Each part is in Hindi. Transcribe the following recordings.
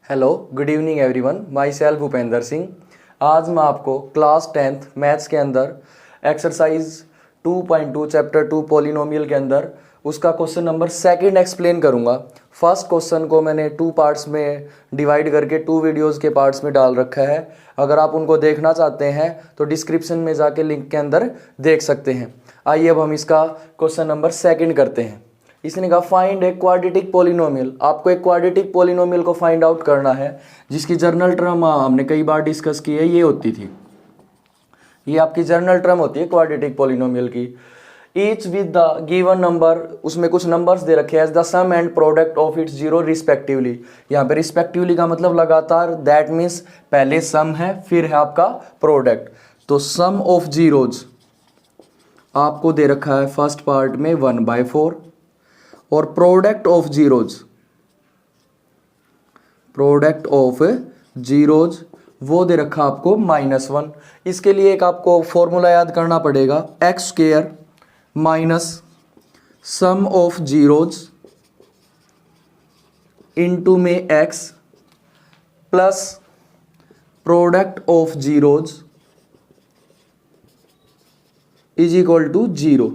Hello good evening everyone, my self Bhupendra Singh. आज मैं आपको क्लास 10th मैथ्स के अंदर एक्सरसाइज 2.2 चैप्टर 2 पॉलिनोमियल के अंदर उसका क्वेश्चन नंबर सेकंड एक्सप्लेन करूंगा। फर्स्ट क्वेश्चन को मैंने 2 पार्ट्स में डिवाइड करके 2 वीडियोस के पार्ट्स में डाल रखा है। अगर आप उनको देखना चाहते हैं तो डिस्क्रिप्शन में जाके लिंक के अंदर देख सकते हैं। आइए अब हम इसका क्वेश्चन नंबर सेकंड करते हैं। इसने कहा फाइंड ए क्वाड्रेटिक पॉलिनोमियल। आपको एक क्वाड्रेटिक पॉलिनोमियल को फाइंड आउट करना है जिसकी जर्नल टर्म हमने कई बार डिस्कस की है, ये होती थी, ये आपकी जर्नल टर्म होती है क्वाड्रेटिक पॉलिनोमियल की। Each with the given number, उसमें कुछ नंबर्स दे रखे हैं, the sum and product of its zero respectively. यहाँ पे रिस्पेक्टिवली का मतलब लगातार, दैट मीन्स पहले सम है फिर है आपका प्रोडक्ट। तो सम ऑफ जीरोज आपको दे रखा है फर्स्ट पार्ट में 1/4 और प्रोडक्ट ऑफ जीरोज वो दे रखा आपको -1। इसके लिए एक आपको फॉर्मूला याद करना पड़ेगा, x² minus sum of zeros into में x plus product of zeros is equal to 0।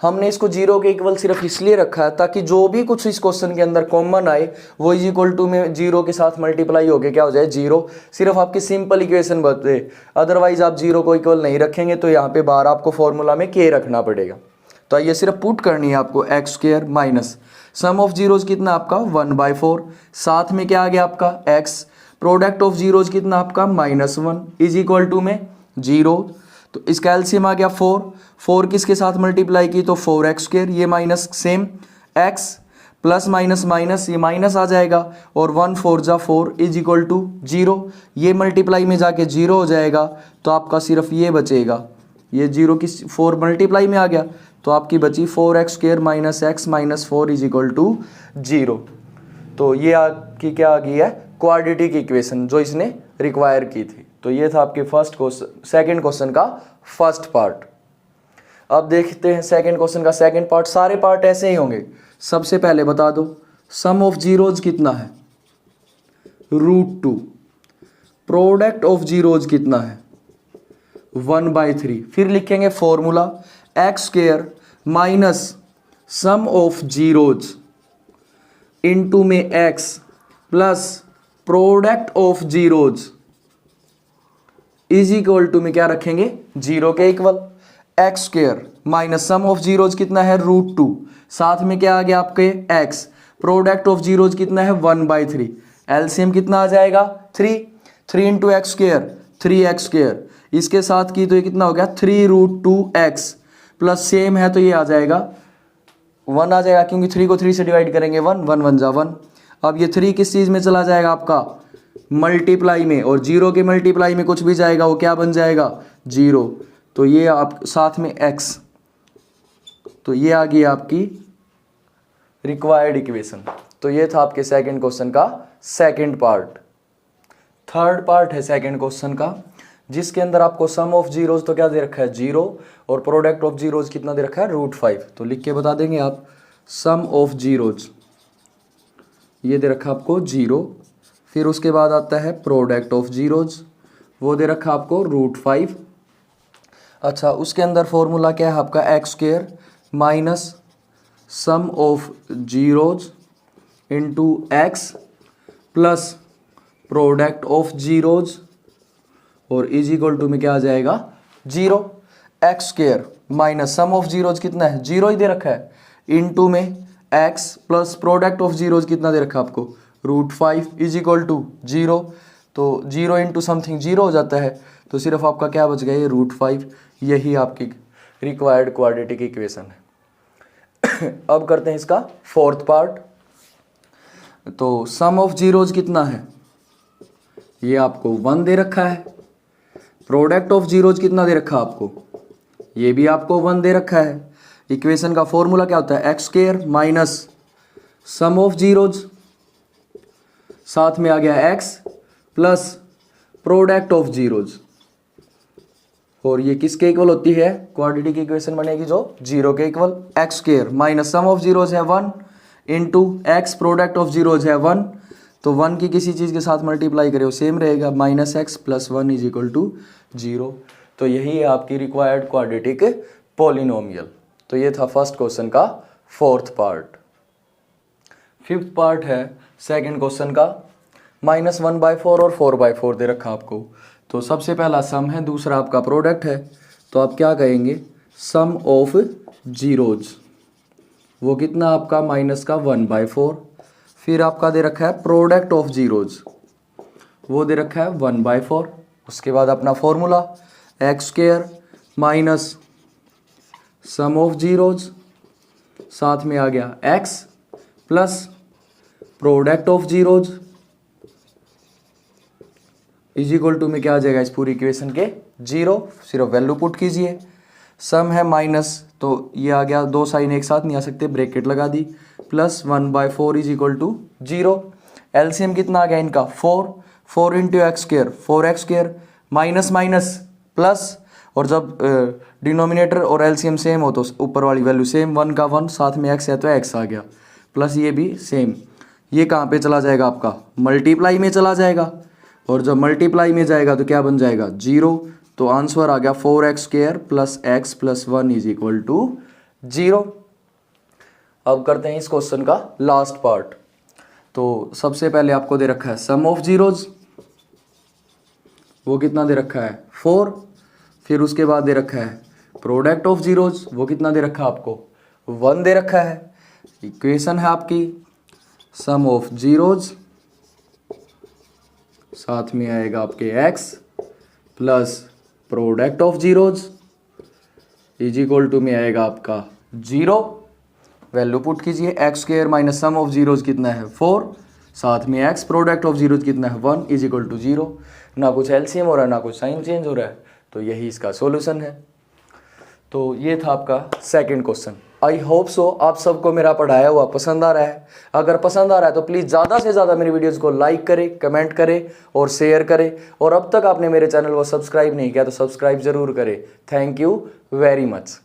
हमने इसको 0 के इक्वल सिर्फ इसलिए रखा है ताकि जो भी कुछ इस क्वेश्चन के अंदर कॉमन आए वो इज इक्वल टू में 0 के साथ मल्टीप्लाई होके क्या हो जाए 0। सिर्फ आपकी सिंपल इक्वेशन बचे, अदरवाइज आप 0 को इक्वल नहीं रखेंगे तो यहाँ पे बाहर आपको फॉर्मूला में k रखना पड़ेगा। तो ये सिर्फ पुट करनी है आपको x² minus sum of zeros कितना आपका 1/4, साथ में क्या आ गया आपका x, प्रोडक्ट ऑफ जीरोज कितना आपका -1 इज इक्वल टू में 0। तो इसका एलसीएम आ गया 4 किसके साथ मल्टीप्लाई की तो 4x², ये minus same x plus minus minus ये माइनस आ जाएगा और 1 4 जा 4 इज इक्वल टू 0। ये मल्टीप्लाई में जाके 0 हो जाएगा तो आपका सिर्फ ये बचेगा, ये 0 की 4 मल्टीप्लाई में आ गया तो आपकी बची 4x² minus x minus 4 is equal to 0। तो ये आपकी क्या आ गई है क्वाड्रेटिक इक्वेशन जो इसने रिक्वायर की थी। तो ये था आपके फर्स्ट क्वेश्चन, सेकंड क्वेश्चन का फर्स्ट पार्ट। अब देखते हैं सेकंड क्वेश्चन का सेकंड पार्ट। सारे पार्ट ऐसे ही होंगे। सबसे पहले बता दो सम ऑफ जीरोज कितना है √2, प्रोडक्ट ऑफ जीरोज कितना है 1/3। फिर लिखेंगे formula x² minus sum of zeros into में x plus product of zeros is equal to में क्या रखेंगे 0 के equal. x² minus sum of zeros कितना है √2, साथ में क्या आ गया आपके x, प्रोडक्ट ऑफ जीरोज कितना है 1/3, एलसीएम कितना आ जाएगा 3 इंटू x² 3x², इसके साथ की तो ये कितना हो गया 3√2x प्लस सेम है तो ये आ जाएगा 1 आ जाएगा क्योंकि 3 को 3 से डिवाइड करेंगे 1 1 1 जा 1। अब ये 3 किस चीज़ में चला जाएगा आपका मल्टीप्लाई में, और 0 के मल्टीप्लाई में कुछ भी जाएगा वो क्या बन जाएगा 0। तो ये आप साथ में x, तो ये आ गई आपकी रिक्वायर्ड इक्वेशन। तो ये था आपके सेकंड क्वेश्चन का सेकंड पार्ट। थर्ड पार्ट है सेकंड क्वेश्चन का जिसके अंदर आपको सम ऑफ जीरोज तो क्या दे रखा है 0 और प्रोडक्ट ऑफ जीरोज कितना दे रखा है √5। तो लिख के बता देंगे आप सम ऑफ जीरोज ये दे रखा आपको 0, फिर उसके बाद आता है प्रोडक्ट ऑफ जीरोज वो दे रखा आपको √5। अच्छा, उसके अंदर फॉर्मूला क्या है आपका x² minus sum of zeros into x plus product of zeros और इज इक्वल टू में क्या आ जाएगा 0। x² minus sum of zeros कितना है 0 ही दे रखा है इनटू में x plus product of zeros कितना दे रखा आपको √5 इज इक्वल टू 0। तो 0 इंटू समथिंग 0 हो जाता है तो सिर्फ आपका क्या बच गया ये √5। यही आपकी रिक्वायर्ड क्वाड्रेटिक इक्वेशन है। अब करते हैं इसका फोर्थ पार्ट। तो सम ऑफ जीरोज कितना है ये आपको 1 दे रखा है, प्रोडक्ट ऑफ जीरोज कितना दे रखा आपको ये भी आपको 1 दे रखा है। इक्वेशन का फॉर्मूला क्या होता है x² minus sum of zeros, साथ में आ गया x plus product of zeros, और ये किसके इक्वल होती है क्वाड्रेटिक इक्वेशन बनेगी जो 0 के equal. x² minus sum of zeros है 1 into x product of zeros है 1 तो 1 की किसी चीज़ के साथ मल्टीप्लाई करें वो सेम रहेगा, -x + 1 = 0। तो यही है आपकी रिक्वायर्ड क्वाड्रेटिक पॉलिनोमियल। तो ये था फर्स्ट क्वेश्चन का फोर्थ पार्ट। फिफ्थ पार्ट है सेकंड क्वेश्चन का, -1/4 और 4/4 दे रखा आपको। तो सबसे पहला सम है, दूसरा आपका प्रोडक्ट है। तो आप क्या कहेंगे, सम ऑफ जीरोज, वो कितना आपका -1/4। फिर आपका दे रखा है प्रोडक्ट ऑफ जीरोज, वो दे रखा है 1/4। उसके बाद अपना formula x² minus sum of zeros, साथ में आ गया x plus product of zeros = में क्या आ जाएगा इस पूरी इक्वेशन के 0। सिर्फ वैल्यू पुट कीजिए। सम है माइनस, तो ये आ गया, दो साइन एक साथ नहीं आ सकते, ब्रैकेट लगा दी, प्लस 1/4 = 0। एलसीएम कितना आ गया इनका 4 × x², 4x² minus minus plus, और जब डिनोमिनेटर और एलसीएम सेम हो तो ऊपर वाली वैल्यू सेम, 1 का 1, साथ में x है तो x आ गया, प्लस ये भी सेम। ये कहाँ पे चला जाएगा आपका, मल्टीप्लाई में चला जाएगा, और जब मल्टीप्लाई में जाएगा तो क्या बन जाएगा 0। तो आंसर आ गया 4x² + x + 1 = 0। अब करते हैं इस क्वेश्चन का लास्ट पार्ट। तो सबसे पहले आपको दे रखा है सम ऑफ जीरोज, वो कितना दे रखा है 4। फिर उसके बाद दे रखा है प्रोडक्ट ऑफ जीरोज, वो कितना दे रखा है आपको 1 दे रखा है। इक्वेशन है आपकी सम ऑफ जीरोज, साथ में आएगा आपके x plus product of zeros = में आएगा आपका 0। वैल्यू पुट कीजिए, x² minus sum of zeros कितना है 4, साथ में x प्रोडक्ट ऑफ जीरोज कितना है 1 = 0। ना कुछ एलसीएम हो रहा है ना कुछ साइन चेंज हो रहा है, तो यही इसका सॉल्यूशन है। तो ये था आपका second question. I hope so आप सबको मेरा पढ़ाया हुआ पसंद आ रहा है। अगर पसंद आ रहा है तो प्लीज़ ज़्यादा से ज़्यादा मेरी वीडियोस को लाइक करें, कमेंट करें और शेयर करें। और अब तक आपने मेरे चैनल को सब्सक्राइब नहीं किया तो सब्सक्राइब ज़रूर करें। Thank you very much.